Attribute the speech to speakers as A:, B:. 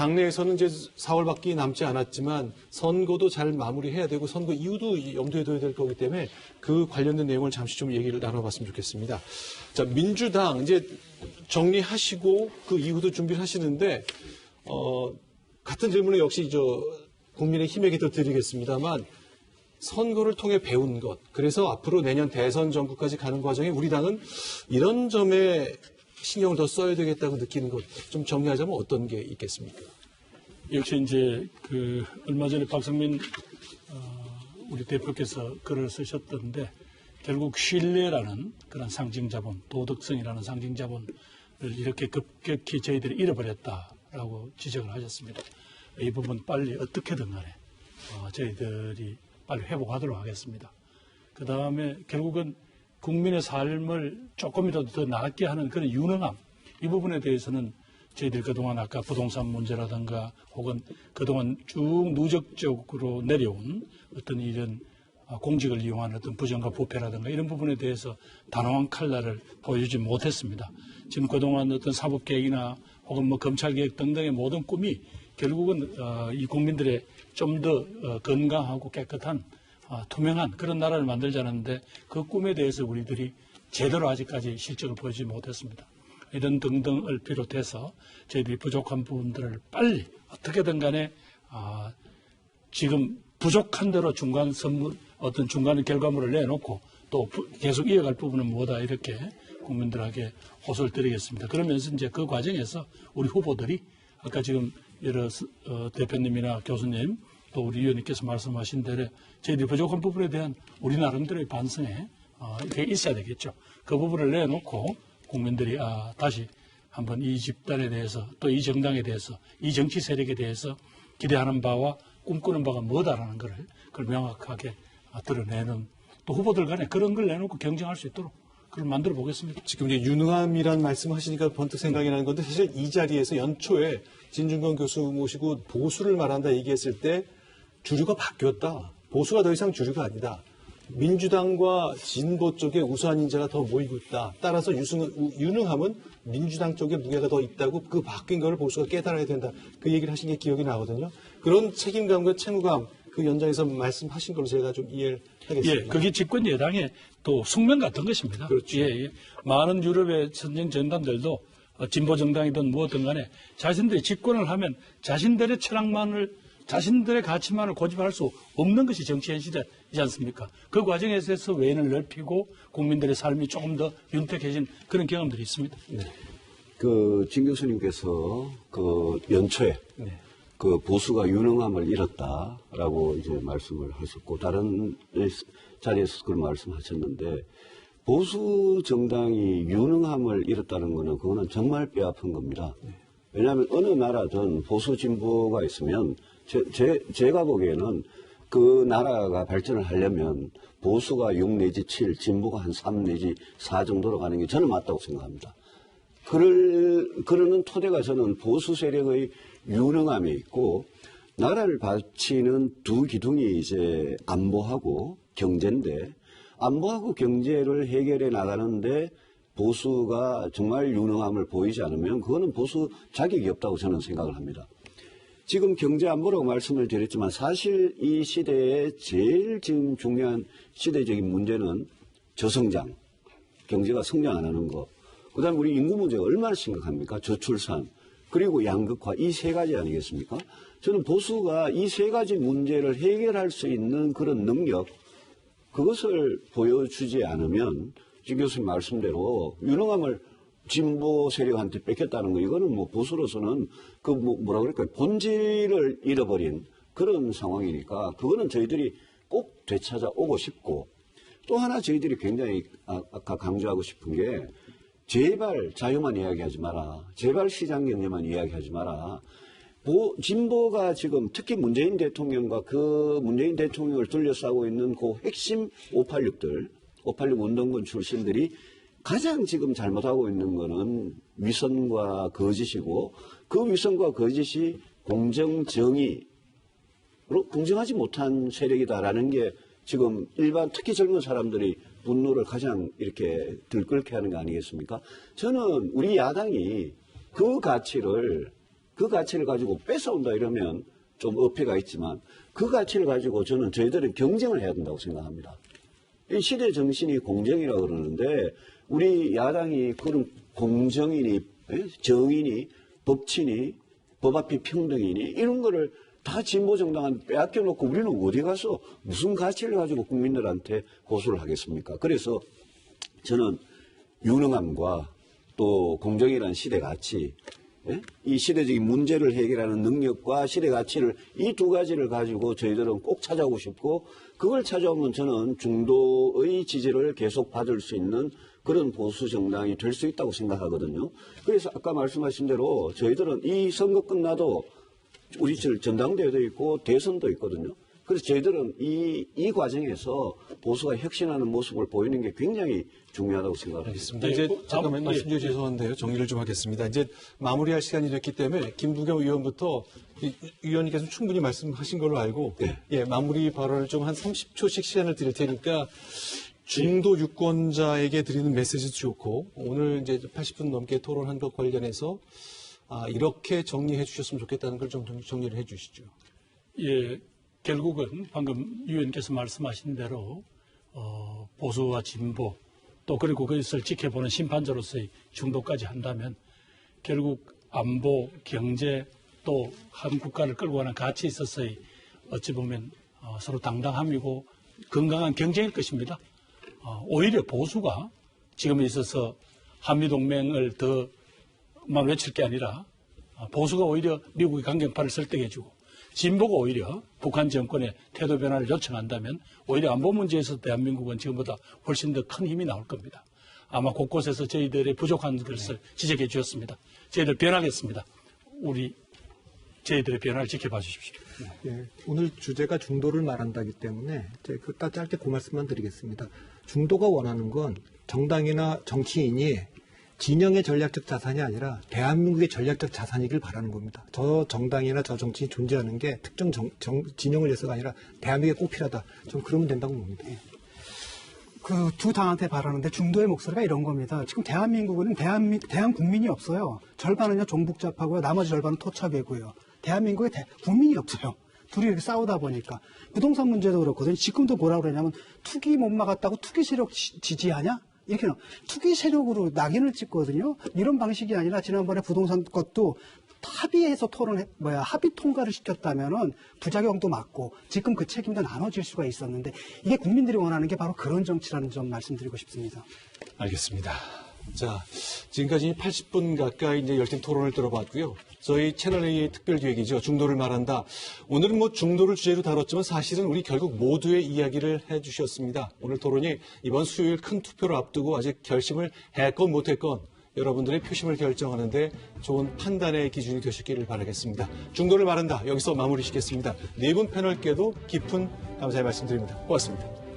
A: 당내에서는 이제 4월밖에 남지 않았지만 선거도 잘 마무리해야 되고 선거 이후도 염두에 둬야 될 거기 때문에 그 관련된 내용을 잠시 좀 얘기를 나눠봤으면 좋겠습니다. 자, 민주당 이제 정리하시고 그 이후도 준비를 하시는데 같은 질문을 역시 국민의힘에게 또 드리겠습니다만 선거를 통해 배운 것, 그래서 앞으로 내년 대선 정국까지 가는 과정에 우리 당은 이런 점에 신경을 더 써야 되겠다고 느끼는 것, 좀 정리하자면 어떤 게 있겠습니까?
B: 역시 이제 얼마 전에 박성민 우리 대표께서 글을 쓰셨던데 결국 신뢰라는 그런 상징 자본, 도덕성이라는 상징 자본을 이렇게 급격히 저희들이 잃어버렸다라고 지적을 하셨습니다. 이 부분 빨리 어떻게든 간에 저희들이 빨리 회복하도록 하겠습니다. 그 다음에 결국은 국민의 삶을 조금이라도 더 나았게 하는 그런 유능함, 이 부분에 대해서는 저희들 그동안 아까 부동산 문제라든가 혹은 그동안 쭉 누적적으로 내려온 어떤 이런 공직을 이용한 어떤 부정과 부패라든가 이런 부분에 대해서 단호한 칼날을 보여주지 못했습니다. 지금 그동안 어떤 사법개혁이나 혹은 검찰개혁 등등의 모든 꿈이 결국은 이 국민들의 좀 더 건강하고 깨끗한 투명한 그런 나라를 만들자는데 그 꿈에 대해서 우리들이 제대로 아직까지 실적을 보여주지 못했습니다. 이런 등등을 비롯해서 저희들이 부족한 부분들을 빨리 어떻게든 간에 지금 부족한 대로 중간 선물, 어떤 중간 결과물을 내놓고 또 계속 이어갈 부분은 뭐다 이렇게 국민들에게 호소를 드리겠습니다. 그러면서 이제 그 과정에서 우리 후보들이 아까 지금 여러 대표님이나 교수님 또 우리 위원님께서 말씀하신 대로 저희들이 부족한 부분에 대한 우리 나름대로의 반성에 이게 있어야 되겠죠. 그 부분을 내놓고 국민들이 다시 한번 이 집단에 대해서 또 이 정당에 대해서 이 정치 세력에 대해서 기대하는 바와 꿈꾸는 바가 뭐다라는 그걸 명확하게 드러내는 또 후보들 간에 그런 걸 내놓고 경쟁할 수 있도록 그걸 만들어 보겠습니다.
A: 지금 이제 유능함이란 말씀 하시니까 번뜩 생각이 나는 건데 사실 이 자리에서 연초에 진중권 교수 모시고 보수를 말한다 얘기했을 때 주류가 바뀌었다. 보수가 더 이상 주류가 아니다. 민주당과 진보 쪽에 우수한 인재가 더 모이고 있다. 따라서 유능함은 민주당 쪽에 무게가 더 있다고 그 바뀐 걸 보수가 깨달아야 된다. 그 얘기를 하신 게 기억이 나거든요. 그런 책임감과 책무감 그 연장에서 말씀하신 걸로 제가 좀 이해를 하겠습니다.
B: 예, 그게 집권 여당의 또 숙명 같은 것입니다.
A: 그렇죠.
B: 예. 많은 유럽의 선진 정당들도 진보 정당이든 뭐든 간에 자신들이 집권을 하면 자신들의 철학만을 자신들의 가치만을 고집할 수 없는 것이 정치 현실이지 않습니까? 그 과정에서 외연을 넓히고 국민들의 삶이 조금 더 윤택해진 그런 경험들이 있습니다.
C: 네. 진 교수님께서 연초에 보수가 유능함을 잃었다라고 이제 말씀을 하셨고 다른 자리에서 그런 말씀하셨는데 보수 정당이 유능함을 잃었다는 거는 그거는 정말 뼈아픈 겁니다. 왜냐하면 어느 나라든 보수 진보가 있으면 제가 보기에는 그 나라가 발전을 하려면 보수가 6 내지 7, 진보가 한 3 내지 4 정도로 가는 게 저는 맞다고 생각합니다. 그러는 토대가 저는 보수 세력의 유능함에 있고 나라를 바치는 두 기둥이 이제 안보하고 경제인데 안보하고 경제를 해결해 나가는데 보수가 정말 유능함을 보이지 않으면 그거는 보수 자격이 없다고 저는 생각을 합니다. 지금 경제 안보라고 말씀을 드렸지만 사실 이 시대에 제일 지금 중요한 시대적인 문제는 저성장, 경제가 성장 안 하는 거. 그다음에 우리 인구 문제가 얼마나 심각합니까? 저출산, 그리고 양극화 이 세 가지 아니겠습니까? 저는 보수가 이 세 가지 문제를 해결할 수 있는 그런 능력, 그것을 보여주지 않으면 지 교수님 말씀대로 유능함을 진보 세력한테 뺏겼다는 거 이거는 뭐 보수로서는 뭐라 그럴까요? 본질을 잃어버린 그런 상황이니까 그거는 저희들이 꼭 되찾아오고 싶고 또 하나 저희들이 굉장히 아까 강조하고 싶은 게 제발 자유만 이야기하지 마라. 제발 시장 경제만 이야기하지 마라. 진보가 지금 특히 문재인 대통령과 그 문재인 대통령을 둘러싸고 있는 그 핵심 586들, 586 운동권 출신들이 가장 지금 잘못하고 있는 거는 위선과 거짓이고 그 위선과 거짓이 공정, 정의로 공정하지 못한 세력이다라는 게 지금 일반 특히 젊은 사람들이 분노를 가장 이렇게 들끓게 하는 거 아니겠습니까? 저는 우리 야당이 그 가치를 그 가치를 가지고 뺏어온다 이러면 좀 어폐가 있지만 그 가치를 가지고 저희들은 경쟁을 해야 된다고 생각합니다. 이 시대 정신이 공정이라 그러는데 우리 야당이 그런 공정이니 정의니 법치니 법 앞이 평등이니 이런 거를 다 진보정당한테 빼앗겨놓고 우리는 어디 가서 무슨 가치를 가지고 국민들한테 호소를 하겠습니까? 그래서 저는 유능함과 또 공정이라는 시대 가치, 이 시대적인 문제를 해결하는 능력과 시대 가치를 이 두 가지를 가지고 저희들은 꼭 찾아오고 싶고 그걸 찾아오면 저는 중도의 지지를 계속 받을 수 있는 그런 보수 정당이 될 수 있다고 생각하거든요. 그래서 아까 말씀하신 대로 저희들은 이 선거 끝나도 우리 전당대회도 있고 대선도 있거든요. 그래서 저희들은 이 과정에서 보수가 혁신하는 모습을 보이는 게 굉장히 중요하다고 생각합니다.
A: 알겠습니다. 이제 잠깐만 말씀 주셔서 죄송한데요. 정리를 좀 하겠습니다. 이제 마무리할 시간이 됐기 때문에 김부겸 의원부터 위원님께서 충분히 말씀하신 걸로 알고 예, 마무리 발언을 좀 한 30초씩 시간을 드릴 테니까 중도 유권자에게 드리는 메시지도 좋고 오늘 이제 80분 넘게 토론한 것 관련해서 이렇게 정리해 주셨으면 좋겠다는 걸 좀 정리를 해 주시죠.
B: 예, 결국은 방금 위원께서 말씀하신 대로 보수와 진보 또 그리고 그것을 지켜보는 심판자로서의 중도까지 한다면 결국 안보, 경제 또 한 국가를 끌고 가는 가치에 있어서의 어찌 보면 서로 당당함이고 건강한 경쟁일 것입니다. 오히려 보수가 지금에 있어서 한미동맹을 더만 외칠 게 아니라 보수가 오히려 미국의 강경파를 설득해주고 진보가 오히려 북한 정권의 태도 변화를 요청한다면 오히려 안보 문제에서 대한민국은 지금보다 훨씬 더 큰 힘이 나올 겁니다. 아마 곳곳에서 저희들의 부족한 것을 지적해 주셨습니다. 저희들 변하겠습니다. 저희들의 변화를 지켜봐 주십시오.
D: 예, 오늘 주제가 중도를 말한다기 때문에 딱 짧게 그 말씀만 드리겠습니다. 중도가 원하는 건 정당이나 정치인이 진영의 전략적 자산이 아니라 대한민국의 전략적 자산이길 바라는 겁니다. 저 정당이나 저 정치인이 존재하는 게 특정 진영을 위해서가 아니라 대한민국에 꼭 필요하다. 좀 그러면 된다고 봅니다.
E: 그 두 당한테 바라는데 중도의 목소리가 이런 겁니다. 지금 대한민국은 대한 국민이 없어요. 절반은요 종북좌파고요. 나머지 절반은 토착이고요. 대한민국에 국민이 없어요. 둘이 이렇게 싸우다 보니까 부동산 문제도 그렇거든요. 지금도 뭐라 그러냐면 투기 못 막았다고 투기 세력 지지하냐? 이렇게 투기 세력으로 낙인을 찍거든요. 이런 방식이 아니라 지난번에 부동산 것도 합의해서 합의 통과를 시켰다면은 부작용도 막고 지금 그 책임도 나눠질 수가 있었는데 이게 국민들이 원하는 게 바로 그런 정치라는 점 말씀드리고 싶습니다.
A: 알겠습니다. 자, 지금까지 80분 가까이 이제 열띤 토론을 들어봤고요. 저희 채널A의 특별 기획이죠. 중도를 말한다. 오늘은 중도를 주제로 다뤘지만 사실은 우리 결국 모두의 이야기를 해주셨습니다. 오늘 토론이 이번 수요일 큰 투표를 앞두고 아직 결심을 했건 못했건 여러분들의 표심을 결정하는데 좋은 판단의 기준이 되셨기를 바라겠습니다. 중도를 말한다. 여기서 마무리 짓겠습니다. 네 분 패널께도 깊은 감사의 말씀드립니다. 고맙습니다.